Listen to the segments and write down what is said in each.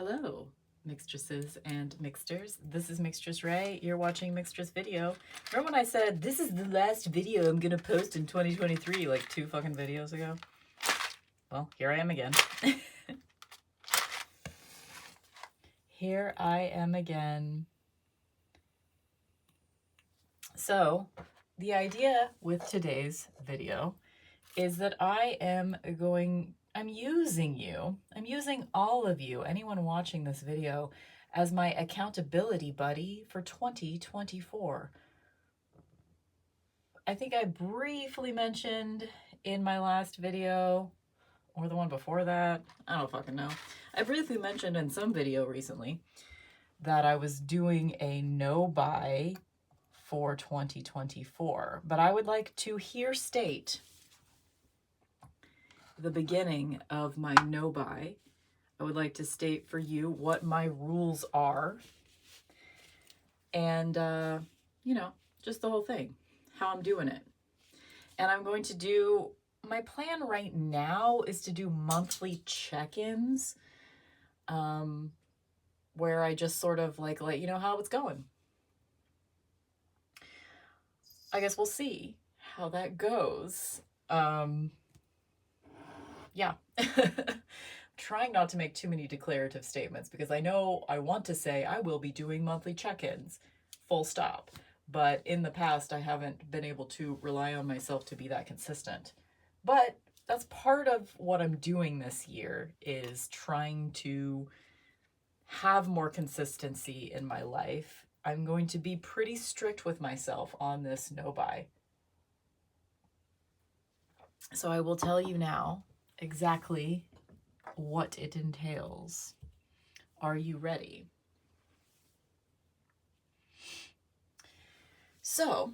Hello, Mixtresses and Mixters. This is Mixtress Ray. You're watching Mixtress video. Remember when I said this is the last video I'm gonna post in 2023, like 2 fucking videos ago? Well, here I am again. Here I am again. So, the idea with today's video is that I'm using all of you, anyone watching this video, as my accountability buddy for 2024. I think I briefly mentioned in my last video, or the one before that, I don't fucking know. I briefly mentioned in some video recently that I was doing a no-buy for 2024, but I would like to here state the beginning of my no-buy. I would like to state for you what my rules are and, you know, just the whole thing, how I'm doing it. And I'm going to do, my plan right now is to do monthly check-ins, where I just sort of like let you know how it's going. I guess we'll see how that goes. Yeah. Trying not to make too many declarative statements because I know I want to say I will be doing monthly check-ins, full stop. But in the past, I haven't been able to rely on myself to be that consistent. But that's part of what I'm doing this year, is trying to have more consistency in my life. I'm going to be pretty strict with myself on this no-buy. So I will tell you now exactly what it entails. Are you ready? So,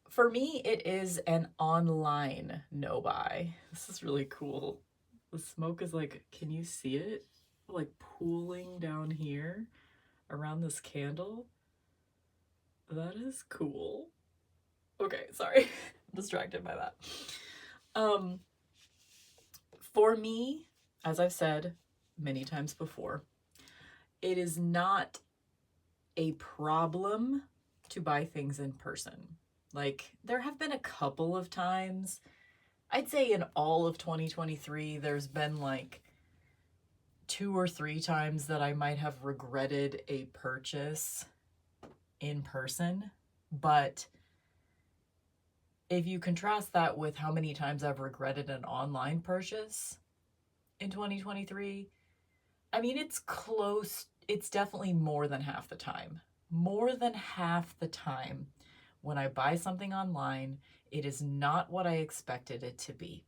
for me, it is an online no-buy. This is really cool. The smoke is like, can you see it? Like pooling down here around this candle. That is cool. Okay, sorry. I'm distracted by that. For me, as I've said many times before, it is not a problem to buy things in person. Like, there have been a couple of times, I'd say in all of 2023, there's been like 2 or 3 times that I might have regretted a purchase in person. But if you contrast that with how many times I've regretted an online purchase in 2023, I mean, it's close. It's definitely more than half the time. More than half the time when I buy something online, it is not what I expected it to be.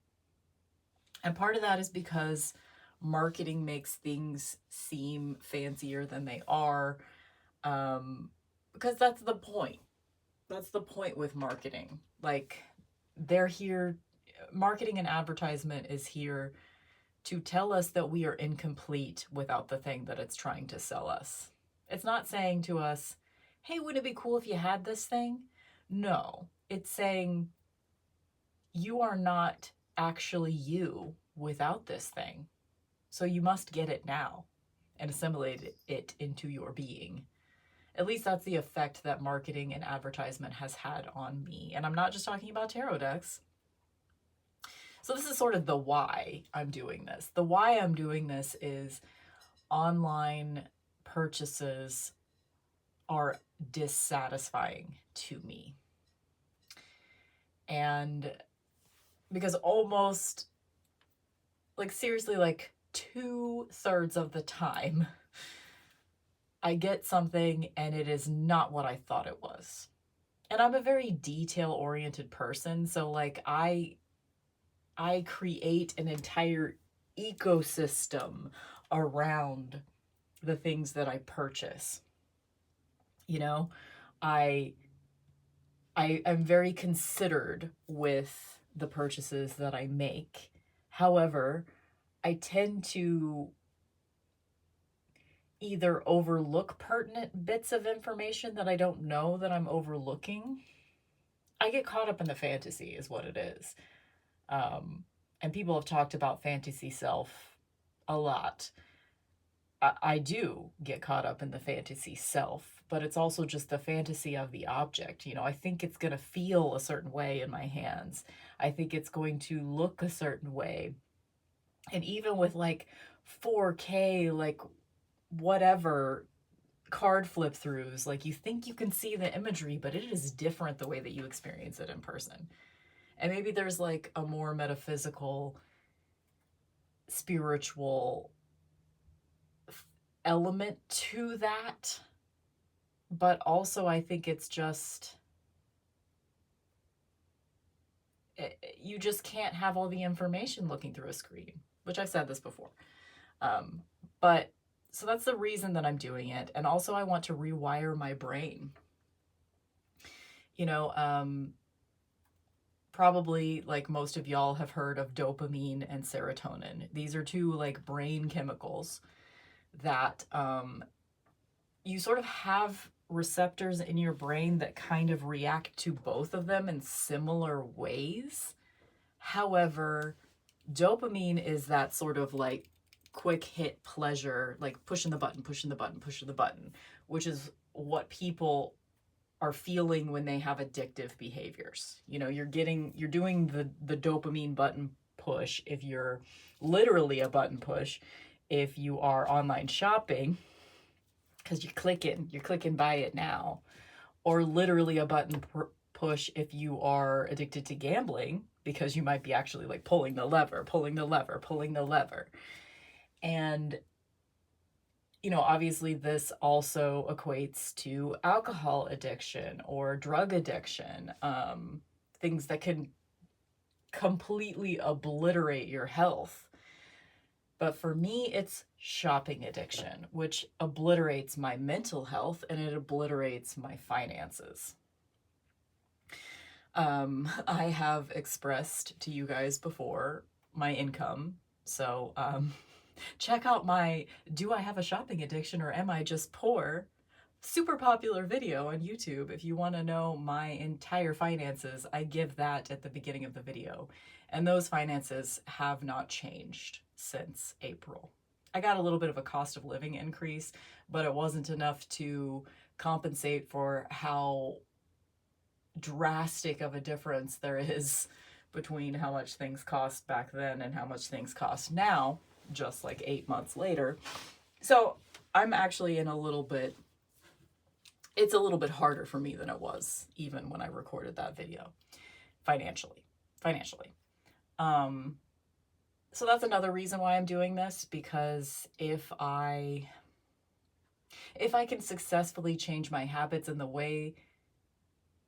And part of that is because marketing makes things seem fancier than they are, because that's the point. That's the point with marketing. Like, they're here, marketing and advertisement is here to tell us that we are incomplete without the thing that it's trying to sell us. It's not saying to us, hey, wouldn't it be cool if you had this thing? No, it's saying you are not actually you without this thing. So you must get it now and assimilate it into your being. At least that's the effect that marketing and advertisement has had on me. And I'm not just talking about tarot decks. So this is sort of the why I'm doing this. The why I'm doing this is online purchases are dissatisfying to me. And because almost, like, seriously, like 2/3 of the time, I get something and it is not what I thought it was. And I'm a very detail-oriented person, so like I create an entire ecosystem around the things that I purchase. You know, I am very considered with the purchases that I make. However, I tend to either overlook pertinent bits of information that I don't know that I'm overlooking. I get caught up in the fantasy is what it is. And people have talked about fantasy self a lot. I do get caught up in the fantasy self, but it's also just the fantasy of the object. You know, I think it's going to feel a certain way in my hands. I think it's going to look a certain way. And even with like 4K, like whatever card flip throughs, like you think you can see the imagery, but it is different the way that you experience it in person. And maybe there's like a more metaphysical, spiritual element to that. But also, I think it's just, you just can't have all the information looking through a screen, which I've said this before. But so that's the reason that I'm doing it. And also, I want to rewire my brain. You know, probably like most of y'all have heard of dopamine and serotonin. These are two like brain chemicals that you sort of have receptors in your brain that kind of react to both of them in similar ways. However, dopamine is that sort of like quick hit pleasure, like pushing the button, pushing the button, pushing the button, which is what people are feeling when they have addictive behaviors. You know, you're doing the dopamine button push if you're literally a button push if you are online shopping, because you're clicking buy it now, or literally a button push if you are addicted to gambling, because you might be actually like pulling the lever, pulling the lever, pulling the lever. And you know, obviously this also equates to alcohol addiction or drug addiction, things that can completely obliterate your health. But for me, it's shopping addiction, which obliterates my mental health and it obliterates my finances. I have expressed to you guys before my income. So check out my "Do I have a shopping addiction or am I just poor?" super popular video on YouTube. If you want to know my entire finances, I give that at the beginning of the video. And those finances have not changed since April. I got a little bit of a cost of living increase, but it wasn't enough to compensate for how drastic of a difference there is between how much things cost back then and how much things cost now, just like 8 months later. So I'm actually in a little bit, it's a little bit harder for me than it was even when I recorded that video financially. So that's another reason why I'm doing this, because if I can successfully change my habits in the way,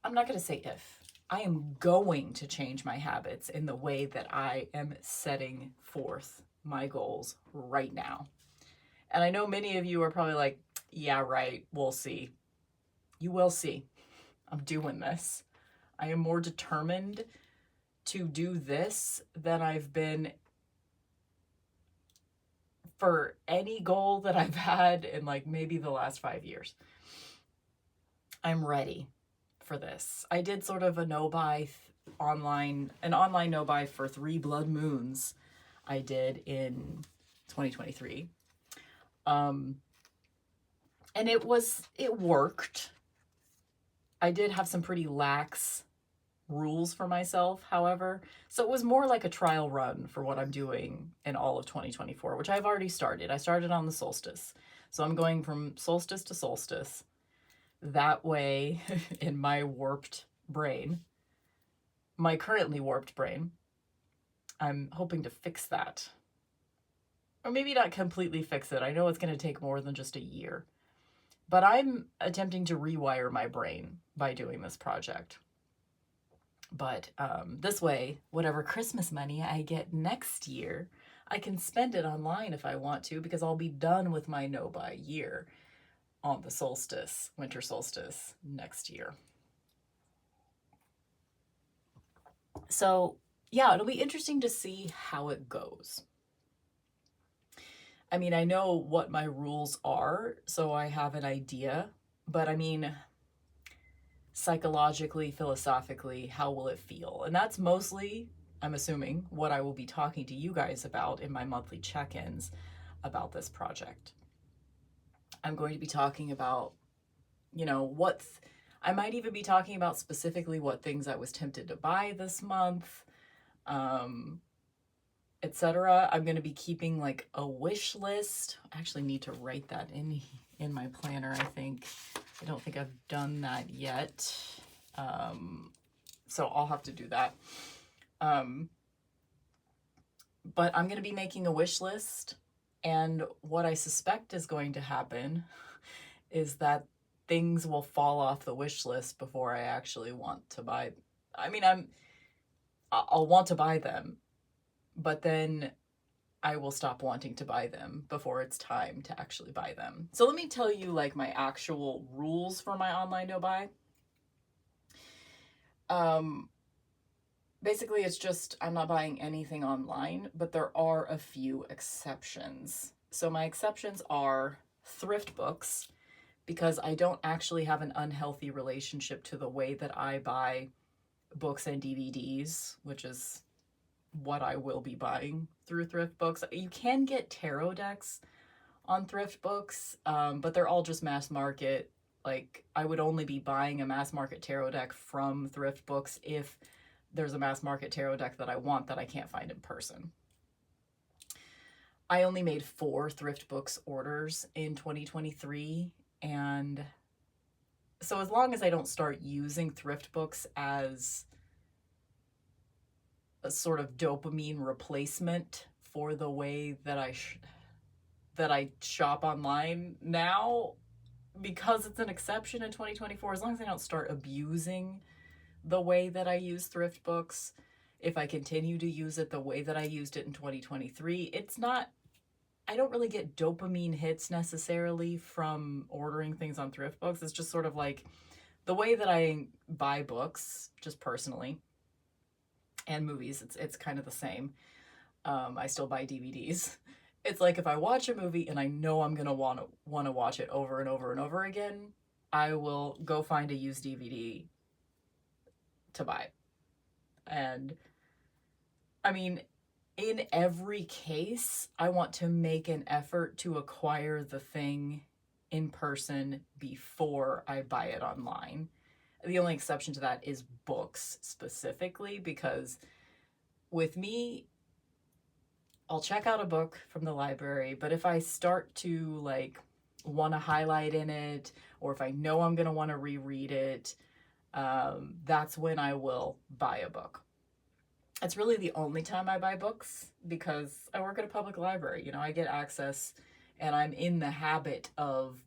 I'm not going to say if, I am going to change my habits in the way that I am setting forth my goals right now. And I know many of you are probably like, yeah, right, we'll see. You will see. I'm doing this. I am more determined to do this than I've been for any goal that I've had in like maybe the last 5 years. I'm ready for this. I did sort of a no-buy online no-buy for 3 blood moons I did in 2023. And it worked. I did have some pretty lax rules for myself, however. So it was more like a trial run for what I'm doing in all of 2024, which I've already started. I started on the solstice. So I'm going from solstice to solstice. That way, in my warped brain, my currently warped brain, I'm hoping to fix that. Or maybe not completely fix it. I know it's going to take more than just a year. But I'm attempting to rewire my brain by doing this project. But this way, whatever Christmas money I get next year, I can spend it online if I want to, because I'll be done with my no-buy year on the solstice, winter solstice next year. So yeah, it'll be interesting to see how it goes. I mean, I know what my rules are, so I have an idea, but I mean, psychologically, philosophically, how will it feel? And that's mostly, I'm assuming, what I will be talking to you guys about in my monthly check-ins about this project. I'm going to be talking about, I might even be talking about specifically what things I was tempted to buy this month, etc. I'm going to be keeping like a wish list. I actually need to write that in my planner, I think. I don't think I've done that yet. So I'll have to do that. But I'm going to be making a wish list, and what I suspect is going to happen is that things will fall off the wish list before I actually want to buy. I mean, I'll want to buy them, but then I will stop wanting to buy them before it's time to actually buy them. So let me tell you like my actual rules for my online no buy. Basically, it's just I'm not buying anything online, but there are a few exceptions. So my exceptions are thrift books, because I don't actually have an unhealthy relationship to the way that I buy books and DVDs, which is what I will be buying through thrift books. You can get tarot decks on thrift books, but they're all just mass market. Like, I would only be buying a mass market tarot deck from thrift books if there's a mass market tarot deck that I want that I can't find in person. I only made 4 thrift books orders in 2023, and so as long as I don't start using thrift books as a sort of dopamine replacement for the way that I shop online now, because it's an exception in 2024, as long as I don't start abusing the way that I use thrift books, if I continue to use it the way that I used it in 2023, I don't really get dopamine hits necessarily from ordering things on thrift books. It's just sort of like the way that I buy books, just personally, and movies, it's kind of the same. I still buy DVDs. It's like if I watch a movie and I know I'm gonna want to watch it over and over and over again, I will go find a used DVD to buy. And I mean, in every case, I want to make an effort to acquire the thing in person before I buy it online. The only exception to that is books specifically, because with me, I'll check out a book from the library, but if I start to like want to highlight in it, or if I know I'm going to want to reread it, that's when I will buy a book. It's really the only time I buy books, because I work at a public library. I get access, and I'm in the habit of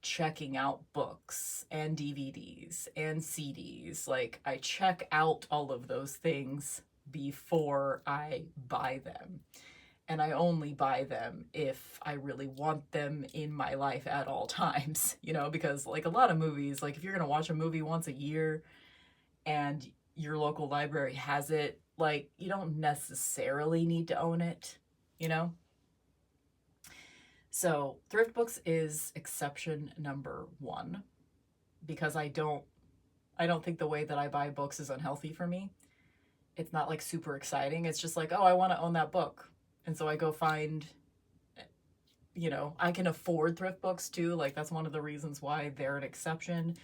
checking out books and DVDs and CDs. Like, I check out all of those things before I buy them. And I only buy them if I really want them in my life at all times, because like a lot of movies, like if you're going to watch a movie once a year and your local library has it, like, you don't necessarily need to own it, So thrift books is exception number 1, because I don't think the way that I buy books is unhealthy for me. It's not like super exciting. It's just like, oh, I want to own that book. And so I go find, I can afford thrift books too. Like, that's one of the reasons why they're an exception,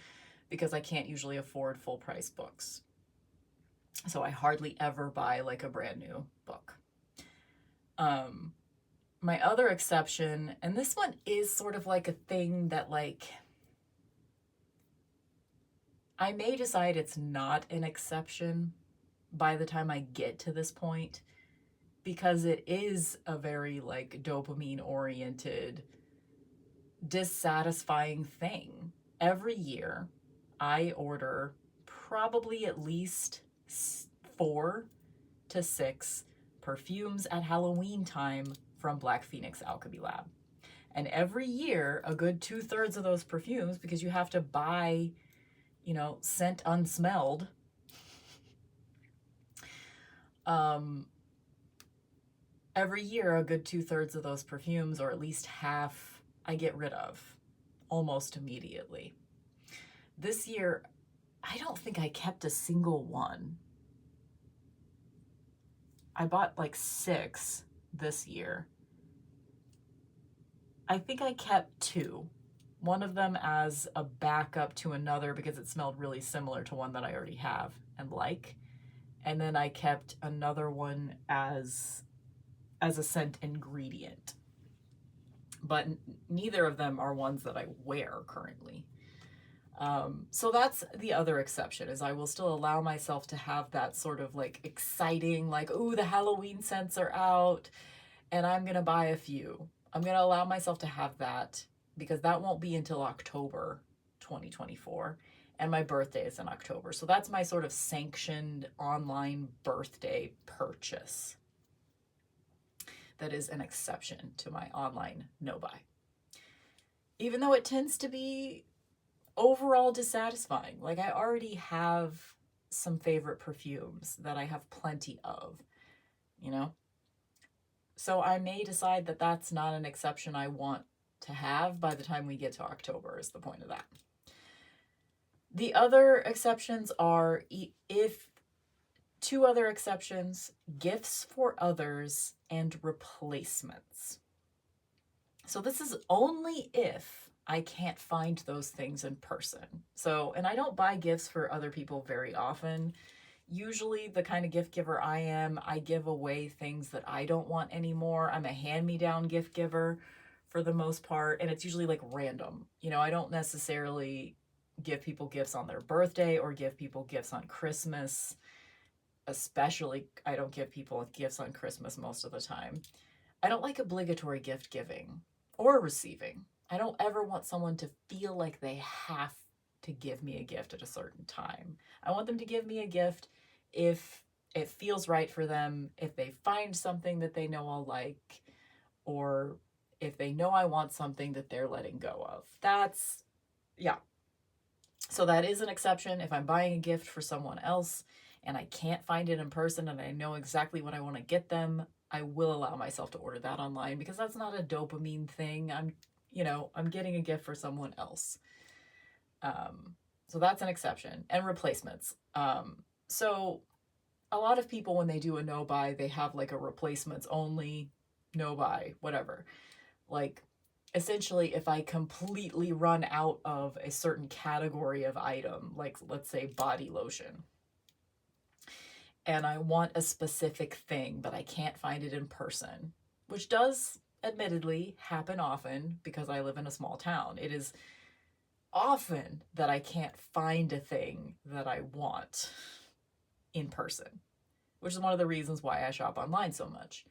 because I can't usually afford full price books. So I hardly ever buy like a brand new book. My other exception, and this one is sort of like a thing that like, I may decide it's not an exception by the time I get to this point, because it is a very like dopamine oriented, dissatisfying thing. Every year I order probably at least 4 to 6 perfumes at Halloween time from Black Phoenix Alchemy Lab. And every year, a good 2/3 of those perfumes, because you have to buy, scent unsmelled, every year, a good 2/3 of those perfumes, or at least half, I get rid of almost immediately. This year, I don't think I kept a single one. I bought like 6 this year. I think I kept 2. one of them as a backup to another because it smelled really similar to one that I already have and like. And then I kept another one as a scent ingredient. But neither of them are ones that I wear currently. So that's the other exception, is I will still allow myself to have that sort of like exciting, like, ooh, the Halloween scents are out and I'm going to buy a few. I'm going to allow myself to have that because that won't be until October 2024. And my birthday is in October. So that's my sort of sanctioned online birthday purchase. That is an exception to my online no buy. Even though it tends to be overall dissatisfying. Like, I already have some favorite perfumes that I have plenty of, you know? So I may decide that that's not an exception I want to have by the time we get to October, is the point of that. The other exceptions are, if two other exceptions, gifts for others and replacements. So this is only if I can't find those things in person. So, and I don't buy gifts for other people very often. Usually the kind of gift giver I am, I give away things that I don't want anymore. I'm a hand-me-down gift giver for the most part, and it's usually like random. You know, I don't necessarily give people gifts on their birthday or give people gifts on Christmas. Especially, I don't give people gifts on Christmas most of the time. I don't like obligatory gift giving or receiving. I don't ever want someone to feel like they have to give me a gift at a certain time. I want them to give me a gift if it feels right for them, if they find something that they know I'll like, or if they know I want something that they're letting go of. That's, yeah. So that is an exception. If I'm buying a gift for someone else and I can't find it in person and I know exactly what I want to get them, I will allow myself to order that online because that's not a dopamine thing. I'm getting a gift for someone else. So that's an exception. And replacements. So a lot of people, when they do a no buy, they have like a replacements only, no buy, whatever. Like, essentially, if I completely run out of a certain category of item, like let's say body lotion, and I want a specific thing, but I can't find it in person, which does admittedly happen often because I live in a small town. It is often that I can't find a thing that I want in person, which is one of the reasons why I shop online so much.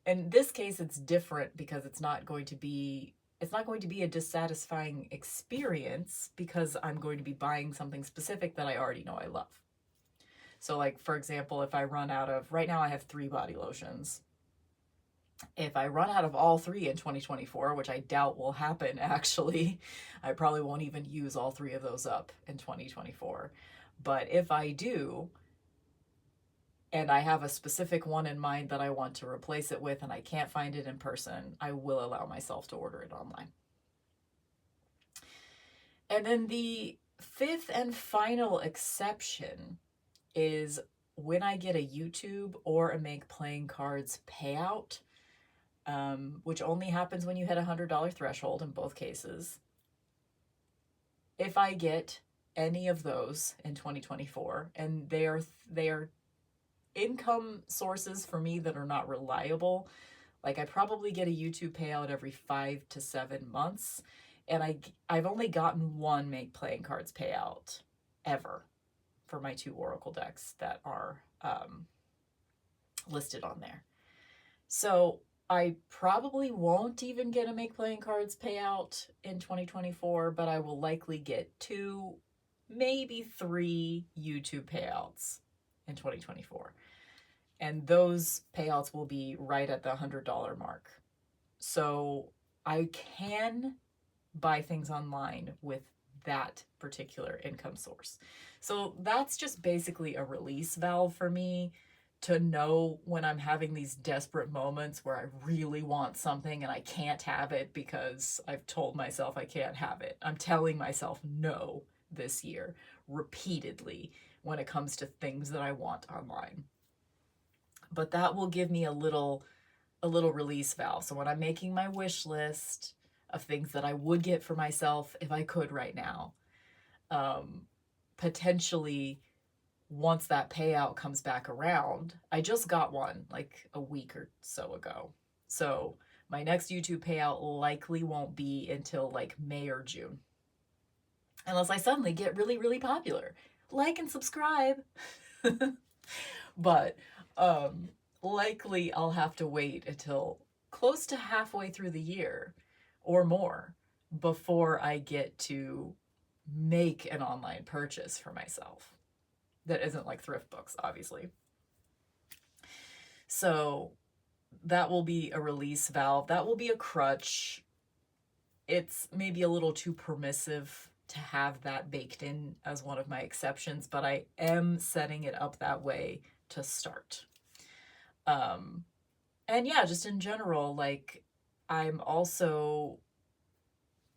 In this case, it's different because it's not going to be a dissatisfying experience because I'm going to be buying something specific that I already know I love. So like, for example, if I run out of, right now I have 3 body lotions. If I run out of all 3 in 2024, which I doubt will happen actually, I probably won't even use all 3 of those up in 2024. But if I do, and I have a specific one in mind that I want to replace it with and I can't find it in person, I will allow myself to order it online. And then the 5th and final exception is when I get a YouTube or a Make Playing Cards payout, which only happens when you hit $100 threshold in both cases. If I get any of those in 2024, and they are income sources for me that are not reliable, like I probably get a YouTube payout every 5 to 7 months, and I've only gotten one Make Playing Cards payout ever for my 2 Oracle decks that are listed on there. So I probably won't even get a Make Playing Cards payout in 2024, but I will likely get 2, maybe 3 YouTube payouts in 2024. And those payouts will be right at the $100 mark. So I can buy things online with that particular income source. So that's just basically a release valve for me to know when I'm having these desperate moments where I really want something and I can't have it because I've told myself I can't have it. I'm telling myself no this year repeatedly when it comes to things that I want online. But that will give me a little release valve. So when I'm making my wish list, of things that I would get for myself if I could right now. Potentially, once that payout comes back around, I just got one like a week or so ago. So my next YouTube payout likely won't be until like May or June. Unless I suddenly get really, really popular. Like and subscribe. But likely I'll have to wait until close to halfway through the year or more before I get to make an online purchase for myself that isn't like thrift books, obviously. So that will be a release valve. That will be a crutch. It's maybe a little too permissive to have that baked in as one of my exceptions, but I am setting it up that way to start. And yeah, just in general, like, I'm also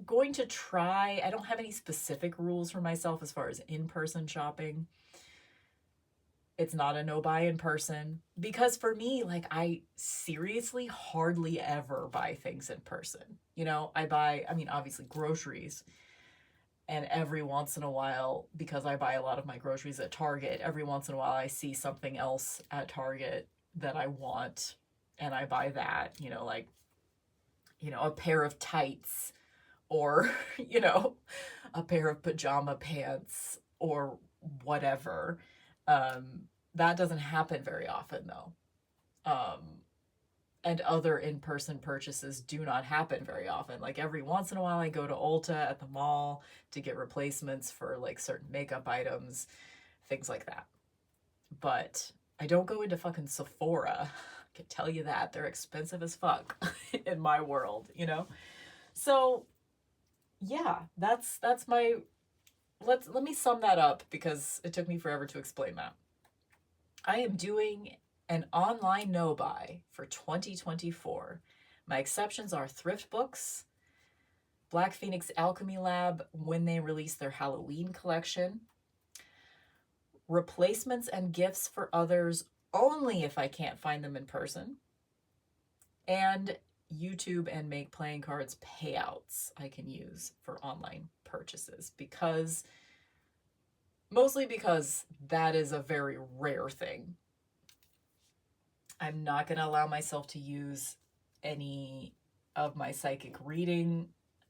going to try, I don't have any specific rules for myself as far as in-person shopping. It's not a no buy in person, because for me, like, I seriously hardly ever buy things in person. You know, I mean, obviously groceries, and every once in a while, because I buy a lot of my groceries at Target, every once in a while I see something else at Target that I want, and I buy that, like, a pair of tights, or, a pair of pajama pants, or whatever. That doesn't happen very often, though. And other in-person purchases do not happen very often. Like, every once in a while I go to Ulta at the mall to get replacements for like certain makeup items, things like that. But I don't go into fucking Sephora. I can tell you that. They're expensive as fuck in my world, So yeah, that's my, let me sum that up, because it took me forever to explain that. I am doing an online no buy for 2024. My exceptions are thrift books, Black Phoenix Alchemy Lab when they release their Halloween collection, replacements and gifts for others only if I can't find them in person, and YouTube and Make Playing Cards payouts I can use for online purchases, mostly because that is a very rare thing. I'm not going to allow myself to use any of my psychic reading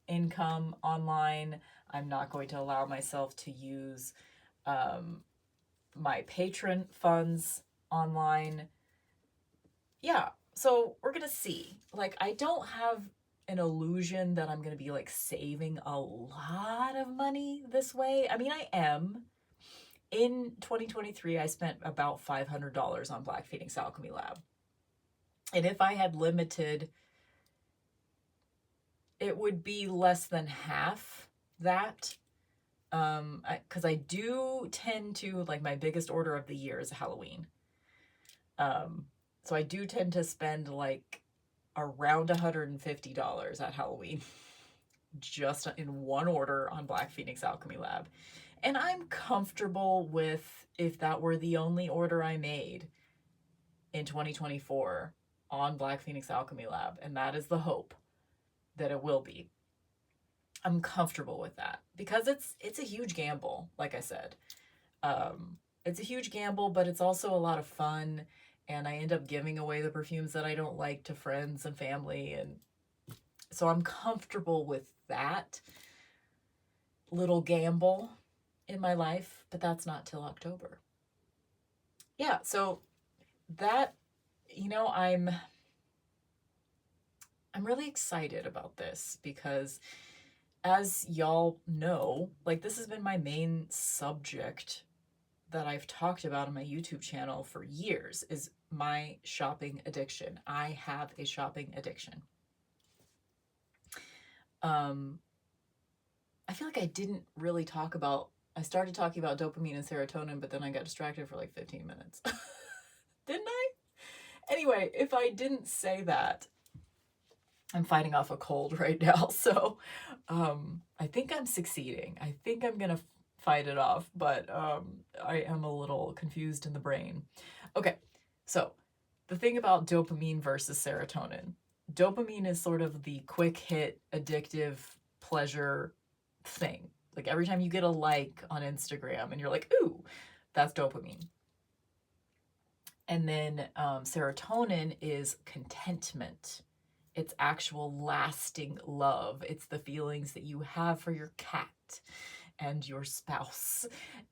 income online. I'm not going to allow myself to use my patron funds online. Yeah, so we're going to see. Like, I don't have an illusion that I'm going to be like saving a lot of money this way. I mean, I am. In 2023, I spent about $500 on Black Phoenix Alchemy Lab. And if I had limited, it would be less than half that. Because I do tend to, like, my biggest order of the year is Halloween. So I do tend to spend like around $150 at Halloween just in one order on Black Phoenix Alchemy Lab. And I'm comfortable with, if that were the only order I made in 2024 on Black Phoenix Alchemy Lab, and that is the hope that it will be, I'm comfortable with that, because it's a huge gamble, like I said. It's a huge gamble, but it's also a lot of fun, and I end up giving away the perfumes that I don't like to friends and family, and so I'm comfortable with that little gamble in my life, but that's not till October. Yeah, so that, I'm really excited about this, because as y'all know, like, this has been my main subject that I've talked about on my YouTube channel for years, is my shopping addiction. I have a shopping addiction. I feel like I didn't really I started talking about dopamine and serotonin, but then I got distracted for like 15 minutes. Didn't I? Anyway, if I didn't say that, I'm fighting off a cold right now, so I think I'm succeeding. I think I'm gonna fight it off, but I am a little confused in the brain. Okay, so the thing about dopamine versus serotonin. dopamine is sort of the quick hit, addictive pleasure thing. Like every time you get a like on Instagram and you're like, ooh, that's dopamine. And then serotonin is contentment. It's actual lasting love. It's the feelings that you have for your cat and your spouse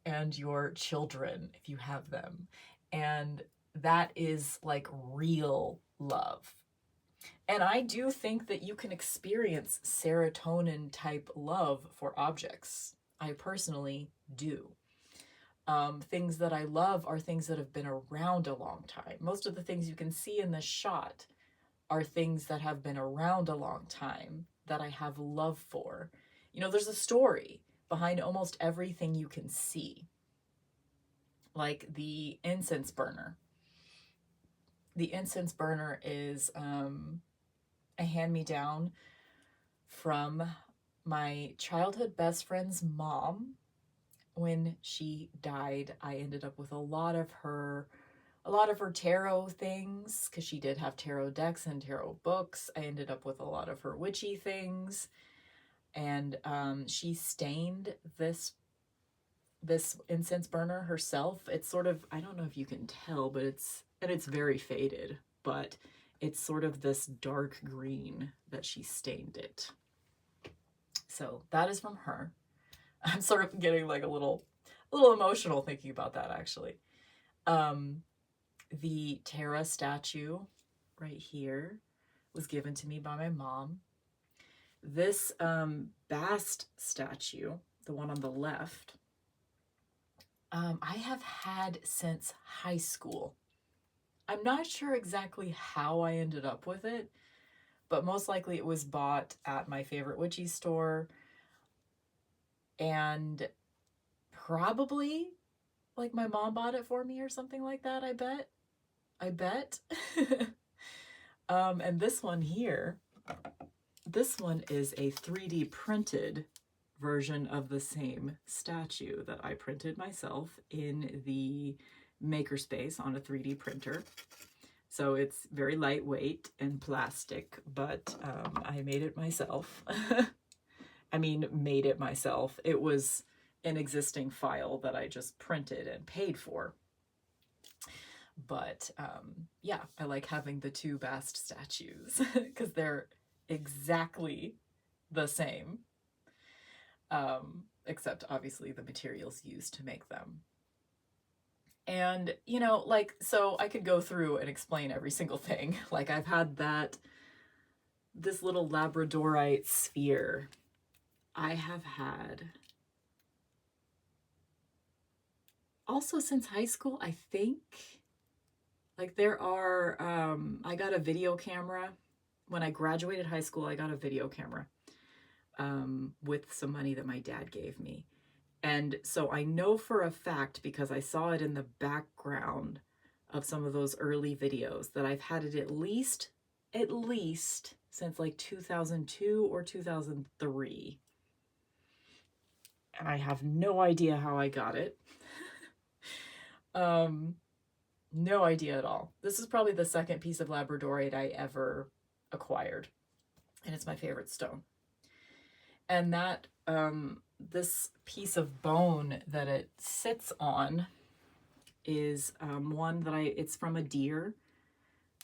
and your children, if you have them. And that is like real love. And I do think that you can experience serotonin type love for objects. I personally do. Things that I love are things that have been around a long time. Most of the things you can see in this shot are things that have been around a long time that I have love for. You know, there's a story behind almost everything you can see. Like the incense burner. The incense burner is a hand-me-down from my childhood best friend's mom. When she died, I ended up with a lot of her tarot things, because she did have tarot decks and tarot books. I ended up with a lot of her witchy things, and she stained this incense burner herself. It's sort of, I don't know if you can tell, but it's very faded, but it's sort of this dark green that she stained it. So that is from her. I'm sort of getting like a little emotional thinking about that, actually. The Tara statue right here was given to me by my mom. This Bast statue, the one on the left, I have had since high school. I'm not sure exactly how I ended up with it, but most likely it was bought at my favorite witchy store, and probably like my mom bought it for me or something like that, I bet. And this one here, this one is a 3D printed version of the same statue that I printed myself in the makerspace on a 3D printer. So it's very lightweight and plastic, but I made it myself. I mean, made it myself. It was an existing file that I just printed and paid for. But yeah, I like having the two Bast statues because they're exactly the same, except obviously the materials used to make them. And, you know, like, so I could go through and explain every single thing. Like, I've had this little Labradorite sphere. I have had also since high school, I think. Like, there are, I got a video camera. When I graduated high school, I got a video camera with some money that my dad gave me. And so I know for a fact, because I saw it in the background of some of those early videos, that I've had it at least since like 2002 or 2003. And I have no idea how I got it. No idea at all. This is probably the second piece of Labradorite I ever acquired, and it's my favorite stone. And that this piece of bone that it sits on is one that it's from a deer,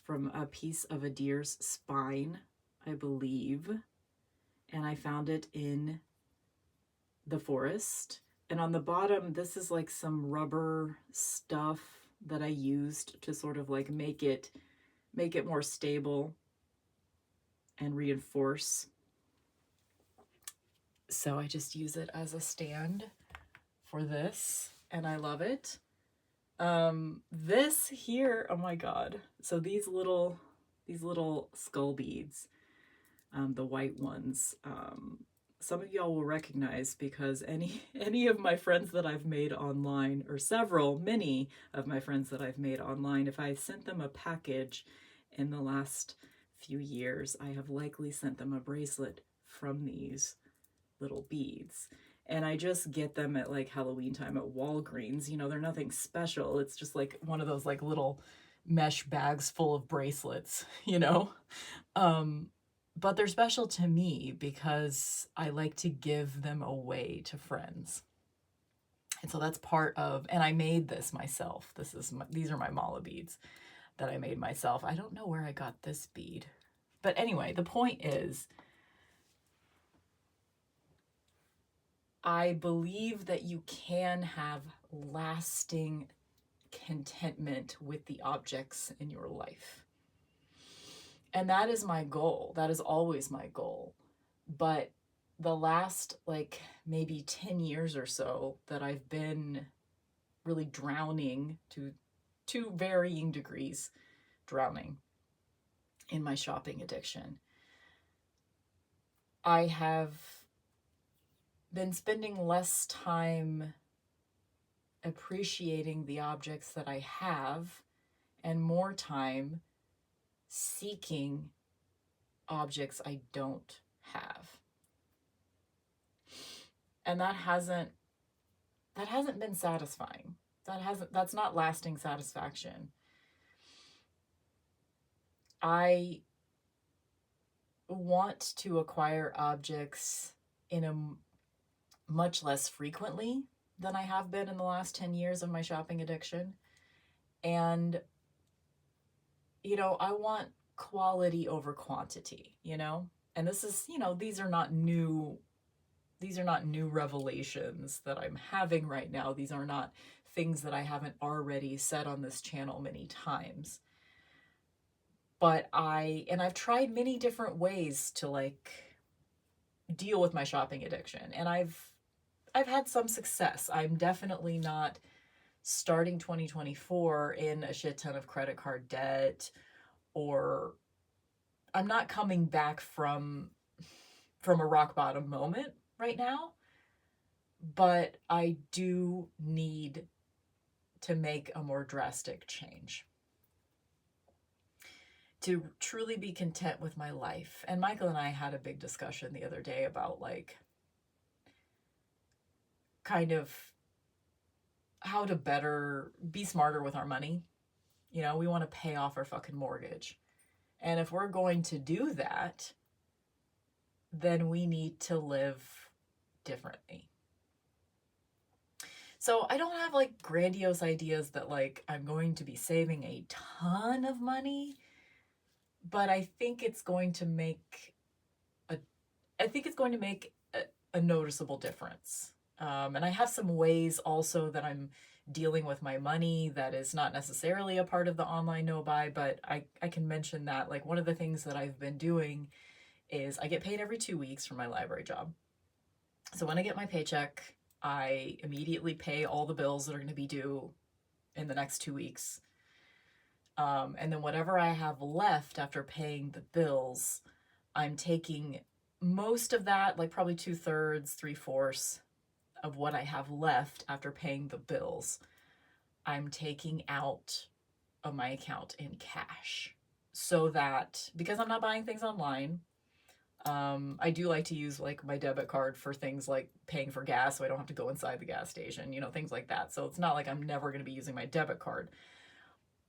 from a piece of a deer's spine, I believe. And I found it in the forest. And on the bottom, this is like some rubber stuff that I used to sort of like make it more stable and reinforce. So I just use it as a stand for this, and I love it. This here, oh my god. So these little skull beads, the white ones, some of y'all will recognize, because any of my friends that I've made online, or many of my friends that I've made online, if I sent them a package in the last few years, I have likely sent them a bracelet from these little beads. And I just get them at like Halloween time at Walgreens. You know, they're nothing special. It's just like one of those like little mesh bags full of bracelets, you know? But they're special to me because I like to give them away to friends. And so that's part of, and I made this myself. These are my mala beads that I made myself. I don't know where I got this bead. But anyway, the point is, I believe that you can have lasting contentment with the objects in your life. And that is my goal. That is always my goal. But the last, like, maybe 10 years or so that I've been really drowning to varying degrees, drowning in my shopping addiction, I have been spending less time appreciating the objects that I have and more time seeking objects I don't have. And that hasn't been satisfying. That's not lasting satisfaction. I want to acquire objects in a much less frequently than I have been in the last 10 years of my shopping addiction. And, you know, I want quality over quantity, you know? And this is, you know, these are not new revelations that I'm having right now. These are not things that I haven't already said on this channel many times. But I've tried many different ways to like deal with my shopping addiction, and I've had some success. I'm definitely not starting 2024 in a shit ton of credit card debt, or I'm not coming back from a rock bottom moment right now, but I do need to make a more drastic change to truly be content with my life. And Michael and I had a big discussion the other day about like kind of how to better be smarter with our money. You know, we want to pay off our fucking mortgage. And if we're going to do that, then we need to live differently. So I don't have like grandiose ideas that like I'm going to be saving a ton of money, but I think it's going to make a noticeable difference. And I have some ways also that I'm dealing with my money that is not necessarily a part of the online no buy, but I can mention that. Like, one of the things that I've been doing is I get paid every 2 weeks for my library job. So when I get my paycheck, I immediately pay all the bills that are going to be due in the next 2 weeks. And then whatever I have left after paying the bills, I'm taking most of that, like probably 2/3, 3/4 of what I have left after paying the bills, I'm taking out of my account in cash. So that, because I'm not buying things online, I do like to use like my debit card for things like paying for gas so I don't have to go inside the gas station, you know, things like that. So it's not like I'm never going to be using my debit card.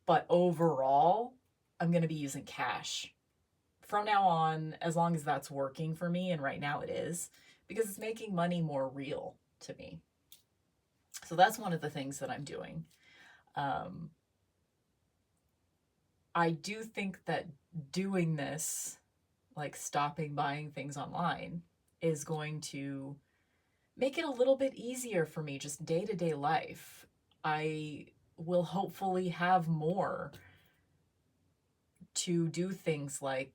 But overall, I'm going to be using cash from now on, as long as that's working for me. And right now it is, because it's making money more real to me. So that's one of the things that I'm doing. I do think that doing this, like stopping buying things online, is going to make it a little bit easier for me, just day-to-day life. I will hopefully have more to do things like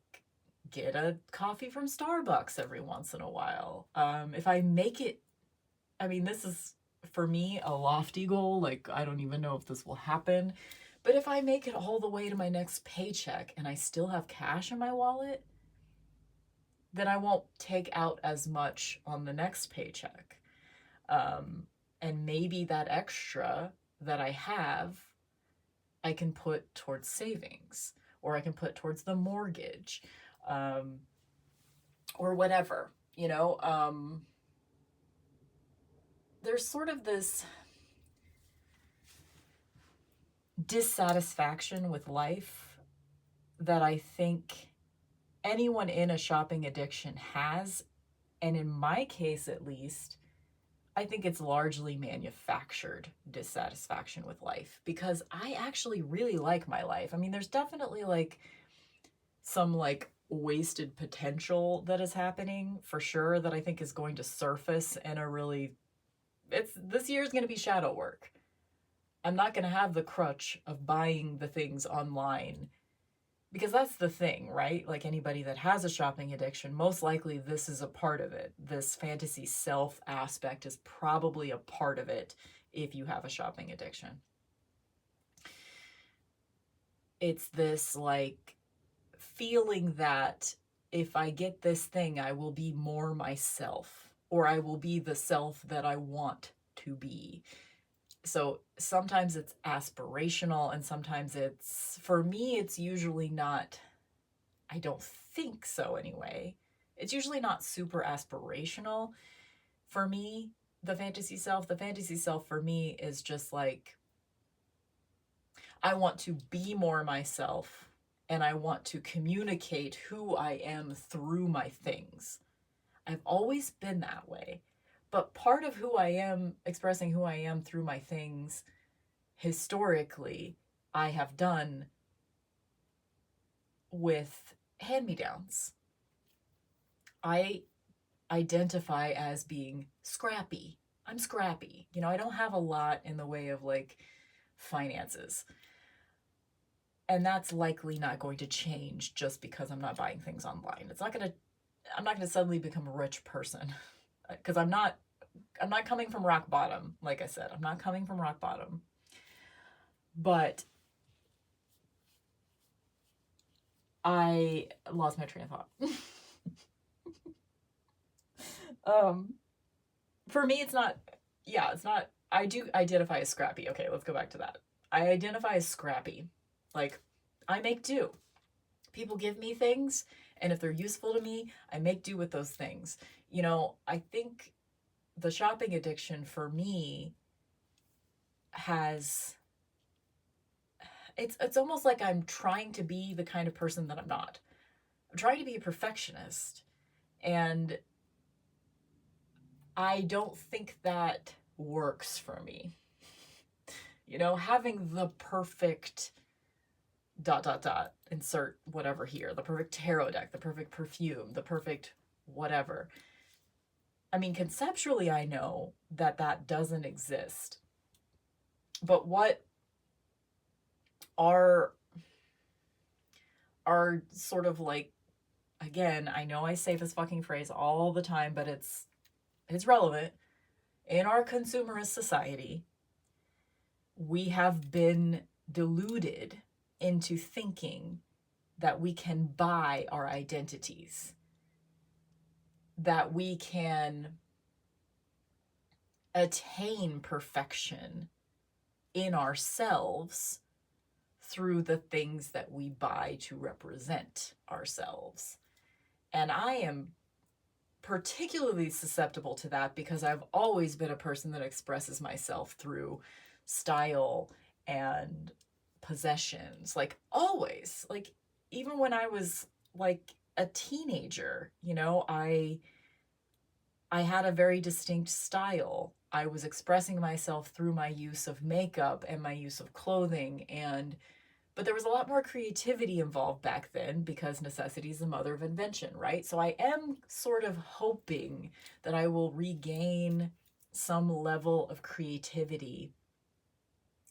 get a coffee from Starbucks every once in a while. If I make it, I mean, this is for me a lofty goal. Like, I don't even know if this will happen, but if I make it all the way to my next paycheck and I still have cash in my wallet, then I won't take out as much on the next paycheck. And maybe that extra that I have, I can put towards savings, or I can put towards the mortgage, or whatever, you know. There's sort of this dissatisfaction with life that I think anyone in a shopping addiction has. And in my case, at least, I think it's largely manufactured dissatisfaction with life, because I actually really like my life. I mean, there's definitely like some like wasted potential that is happening for sure that I think is going to surface in a really, this year is going to be shadow work. I'm not going to have the crutch of buying the things online, because that's the thing, right? Like anybody that has a shopping addiction, most likely this is a part of it. This fantasy self aspect is probably a part of it if you have a shopping addiction. It's this like feeling that if I get this thing, I will be more myself, or I will be the self that I want to be. So sometimes it's aspirational, and sometimes it's, for me, it's usually not, I don't think so anyway. It's usually not super aspirational for me, the fantasy self. The fantasy self for me is just like, I want to be more myself, and I want to communicate who I am through my things. I've always been that way. But part of who I am, expressing who I am through my things, historically, I have done with hand-me-downs. I identify as being scrappy. I'm scrappy. You know, I don't have a lot in the way of like finances. And that's likely not going to change just because I'm not buying things online. I'm not going to suddenly become a rich person, because I'm not coming from rock bottom. Like I said, I'm not coming from rock bottom. But I lost my train of thought. For me, it's not, I do identify as scrappy. Okay, let's go back to that. I identify as scrappy. Like, I make do. People give me things, and if they're useful to me, I make do with those things. You know, I think the shopping addiction for me has, it's almost like I'm trying to be the kind of person that I'm not. I'm trying to be a perfectionist, and I don't think that works for me. You know, having the perfect ... insert whatever here, the perfect tarot deck, the perfect perfume, the perfect whatever. I mean, conceptually, I know that that doesn't exist. But what are sort of like, again, I know I say this fucking phrase all the time, but it's relevant. In our consumerist society, we have been deluded into thinking that we can buy our identities, that we can attain perfection in ourselves through the things that we buy to represent ourselves. And I am particularly susceptible to that because I've always been a person that expresses myself through style and possessions. Like, always. Like, even when I was like a teenager, you know, I had a very distinct style. I was expressing myself through my use of makeup and my use of clothing, but there was a lot more creativity involved back then because necessity is the mother of invention, right? So I am sort of hoping that I will regain some level of creativity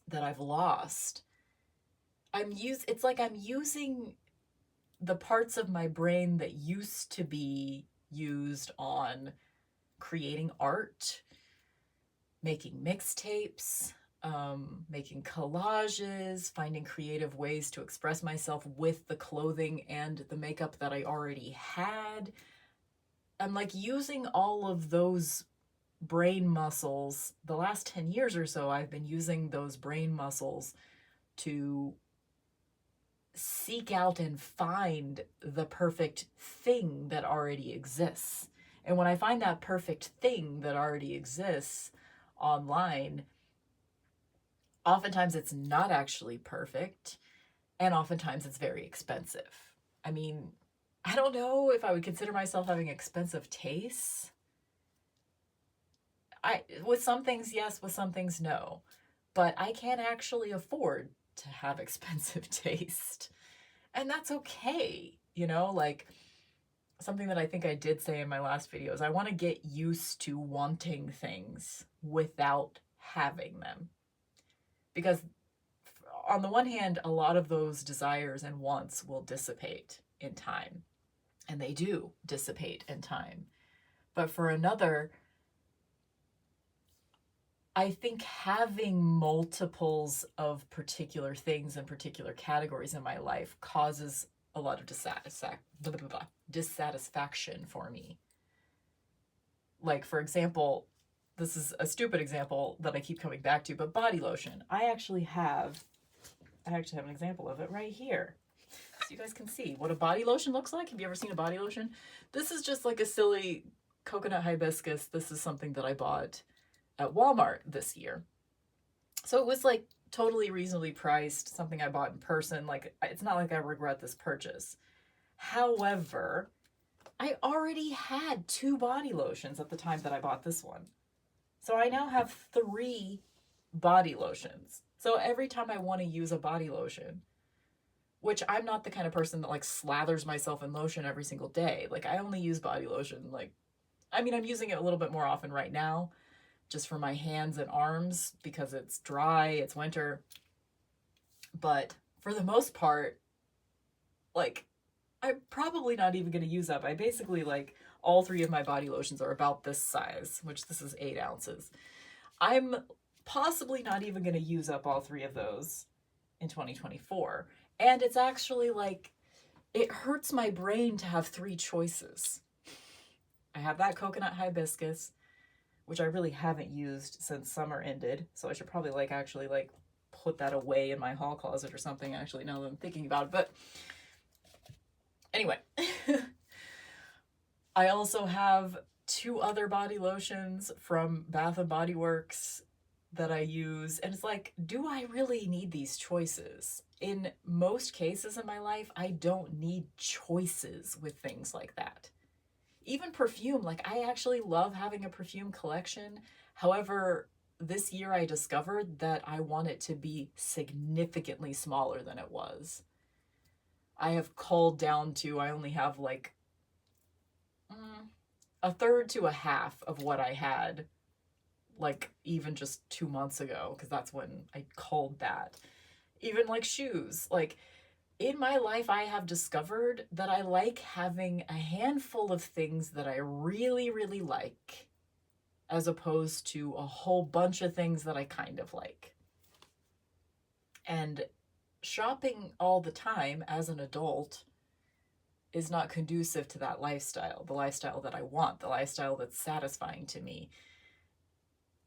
that I've lost. It's like I'm using the parts of my brain that used to be used on creating art, making mixtapes, making collages, finding creative ways to express myself with the clothing and the makeup that I already had. I'm like using all of those brain muscles. The last 10 years or so, I've been using those brain muscles to seek out and find the perfect thing that already exists. And when I find that perfect thing that already exists online, Oftentimes it's not actually perfect, and oftentimes it's very expensive. I mean, I don't know if I would consider myself having expensive tastes. With some things yes, with some things no. But I can't actually afford to have expensive taste. And that's okay. Like something that I think I did say in my last video is I want to get used to wanting things without having them. Because on the one hand, a lot of those desires and wants will dissipate in time. And they do dissipate in time. But for another, I think having multiples of particular things and particular categories in my life causes a lot of dissatisfaction for me. Like, for example, this is a stupid example that I keep coming back to, but body lotion. I actually have an example of it right here. So you guys can see what a body lotion looks like. Have you ever seen a body lotion? This is just like a silly coconut hibiscus. This is something that I bought at Walmart this year. So it was like totally reasonably priced, something I bought in person. Like, it's not like I regret this purchase. However, I already had 2 body lotions at the time that I bought this one. So I now have 3 body lotions. So every time I want to use a body lotion, which I'm not the kind of person that like slathers myself in lotion every single day. Like, I only use body lotion. Like, I mean, I'm using it a little bit more often right now, just for my hands and arms because it's dry, it's winter. But for the most part, like, I'm probably not even going to use up. I basically, like, all 3 of my body lotions are about this size, which this is 8 ounces. I'm possibly not even going to use up all 3 of those in 2024. And it's actually like, it hurts my brain to have 3 choices. I have that coconut hibiscus, which I really haven't used since summer ended. So I should probably actually put that away in my hall closet or something, actually, now that I'm thinking about it. But anyway, I also have 2 other body lotions from Bath and Body Works that I use. And it's like, do I really need these choices? In most cases in my life, I don't need choices with things like that. Even perfume, like, I actually love having a perfume collection. However, this year I discovered that I want it to be significantly smaller than it was. I have culled down to, I only have like a third to a half of what I had, like, even just 2 months ago, because that's when I culled that. Even like shoes, like, in my life, I have discovered that I like having a handful of things that I really, really like, as opposed to a whole bunch of things that I kind of like. And shopping all the time as an adult is not conducive to that lifestyle, the lifestyle that I want, the lifestyle that's satisfying to me.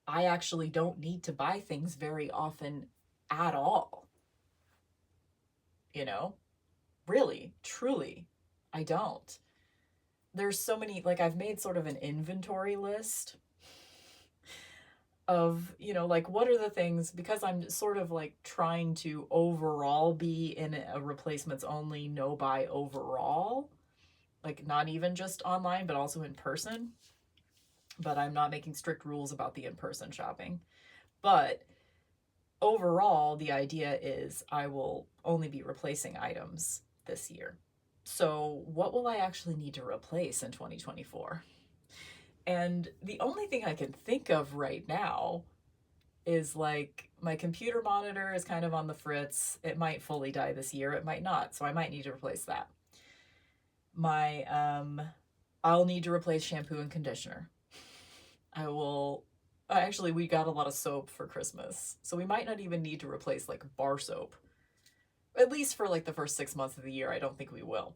I actually don't need to buy things very often at all. Really, truly, I don't. There's so many, like, I've made sort of an inventory list of, like, what are the things, because I'm sort of like trying to overall be in a replacements only, no buy overall, like, not even just online, but also in person. But I'm not making strict rules about the in-person shopping. But overall, the idea is I will only be replacing items this year. So what will I actually need to replace in 2024? And the only thing I can think of right now is, like, my computer monitor is kind of on the fritz. It might fully die this year. It might not. So I might need to replace that. I'll need to replace shampoo and conditioner. Actually, we got a lot of soap for Christmas, so we might not even need to replace, like, bar soap. At least for, like, the first 6 months of the year, I don't think we will.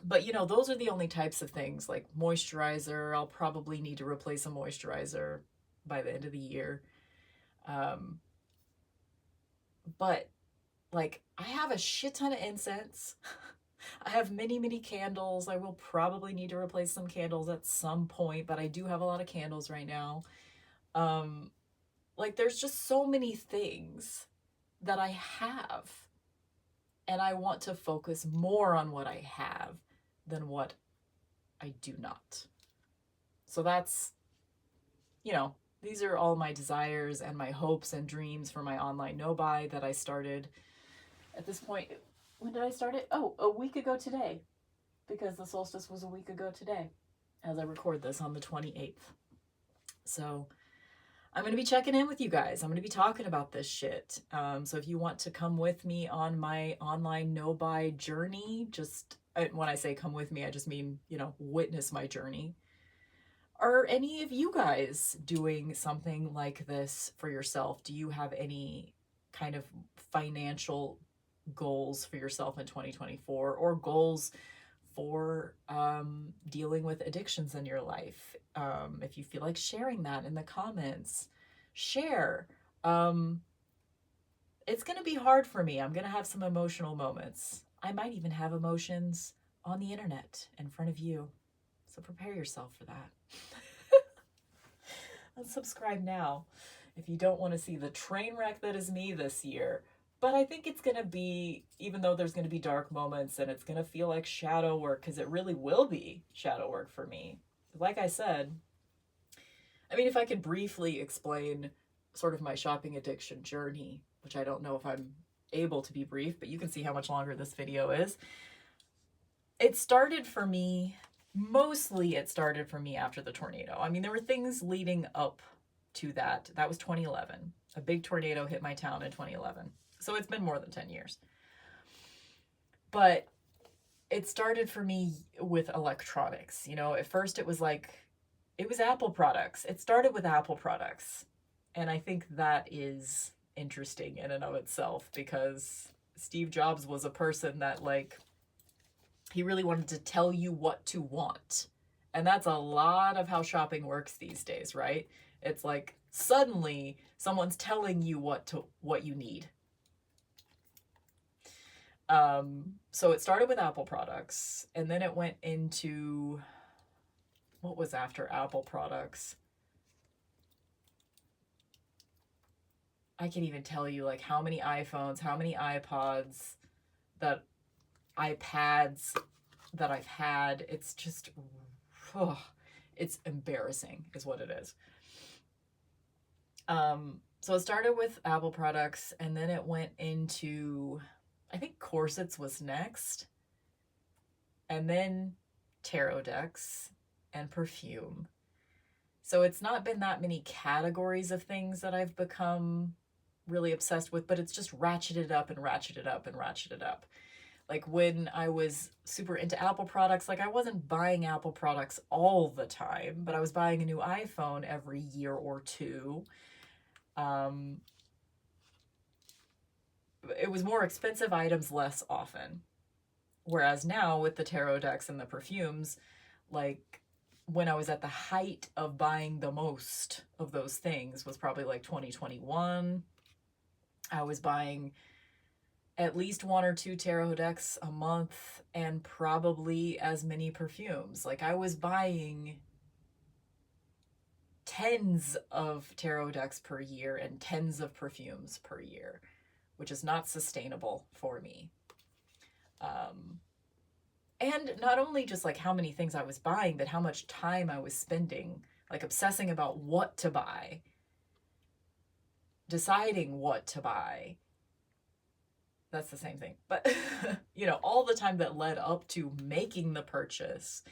But, those are the only types of things. Like moisturizer, I'll probably need to replace a moisturizer by the end of the year. But, like, I have a shit ton of incense. I have many, many candles. I will probably need to replace some candles at some point, but I do have a lot of candles right now. Like, there's just so many things that I have, and I want to focus more on what I have than what I do not. So that's, you know, these are all my desires and my hopes and dreams for my online no-buy that I started at this point. When did I start it? Oh, a week ago today, because the solstice was a week ago today, as I record this on the 28th. So I'm going to be checking in with you guys. I'm going to be talking about this shit. So if you want to come with me on my online no-buy journey, just when I say come with me, I just mean, you know, witness my journey. Are any of you guys doing something like this for yourself? Do you have any kind of financial goals for yourself in 2024, or goals for dealing with addictions in your life? If you feel like sharing that in the comments, share. It's going to be hard for me. I'm going to have some emotional moments. I might even have emotions on the internet in front of you. So prepare yourself for that. Let's subscribe now if you don't want to see the train wreck that is me this year. But I think it's going to be, even though there's going to be dark moments and it's going to feel like shadow work, because it really will be shadow work for me. Like I said, I mean, if I could briefly explain sort of my shopping addiction journey, which I don't know if I'm able to be brief, but you can see how much longer this video is. It started for me, mostly it started for me after the tornado. I mean, there were things leading up to that. That was 2011. A big tornado hit my town in 2011. So it's been more than 10 years. But it started for me with electronics. You know, at first it was like, it was Apple products. It started with Apple products. And I think that is interesting in and of itself, because Steve Jobs was a person that, like, he really wanted to tell you what to want. And that's a lot of how shopping works these days, right? It's like suddenly someone's telling you what you need. So it started with Apple products, and then it went into, what was after Apple products? I can't even tell you like how many iPhones, how many iPods, iPads that I've had. It's just, it's embarrassing is what it is. So it started with Apple products, and then it went into, I think corsets was next, and then tarot decks and perfume. So it's not been that many categories of things that I've become really obsessed with, but it's just ratcheted up and ratcheted up and ratcheted up. Like when I was super into Apple products, like I wasn't buying Apple products all the time, but I was buying a new iPhone every year or two. It was more expensive items less often. Whereas now with the tarot decks and the perfumes, like when I was at the height of buying the most of those things was probably like 2021. I was buying at least 1 or 2 tarot decks a month, and probably as many perfumes. Like I was buying tens of tarot decks per year and tens of perfumes per year, which is not sustainable for me. And not only just like how many things I was buying, but how much time I was spending, like obsessing about what to buy, deciding what to buy. That's the same thing. But, you know, all the time that led up to making the purchase,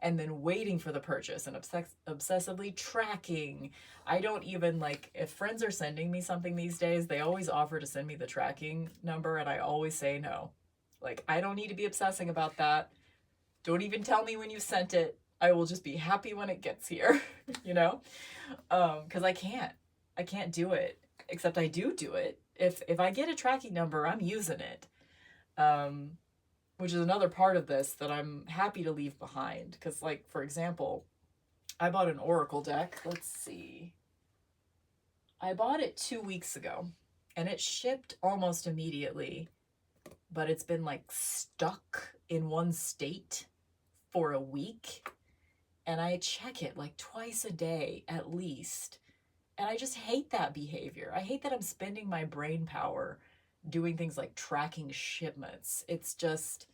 and then waiting for the purchase, and obsessively tracking. I don't even, like, if friends are sending me something these days, they always offer to send me the tracking number, and I always say no. Like, I don't need to be obsessing about that. Don't even tell me when you sent it. I will just be happy when it gets here, you know? Because I can't do it, except I do it. If I get a tracking number, I'm using it. Which is another part of this that I'm happy to leave behind. Because, like, for example, I bought an Oracle deck. Let's see. I bought it 2 weeks ago, and it shipped almost immediately. But it's been, like, stuck in one state for a week. And I check it, like, twice a day at least. And I just hate that behavior. I hate that I'm spending my brain power doing things like tracking shipments. It's just,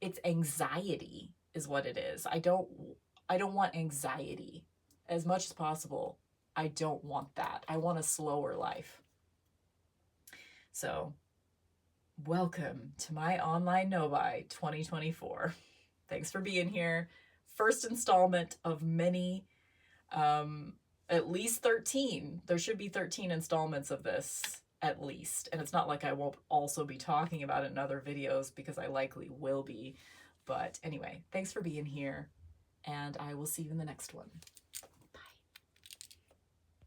it's anxiety is what it is. I don't want anxiety. As much as possible, I don't want that. I want a slower life. So, welcome to my online no-buy 2024. Thanks for being here. First installment of many, at least 13. There should be 13 installments of this, at least. And it's not like I won't also be talking about it in other videos, because I likely will be. But anyway, thanks for being here, and I will see you in the next one.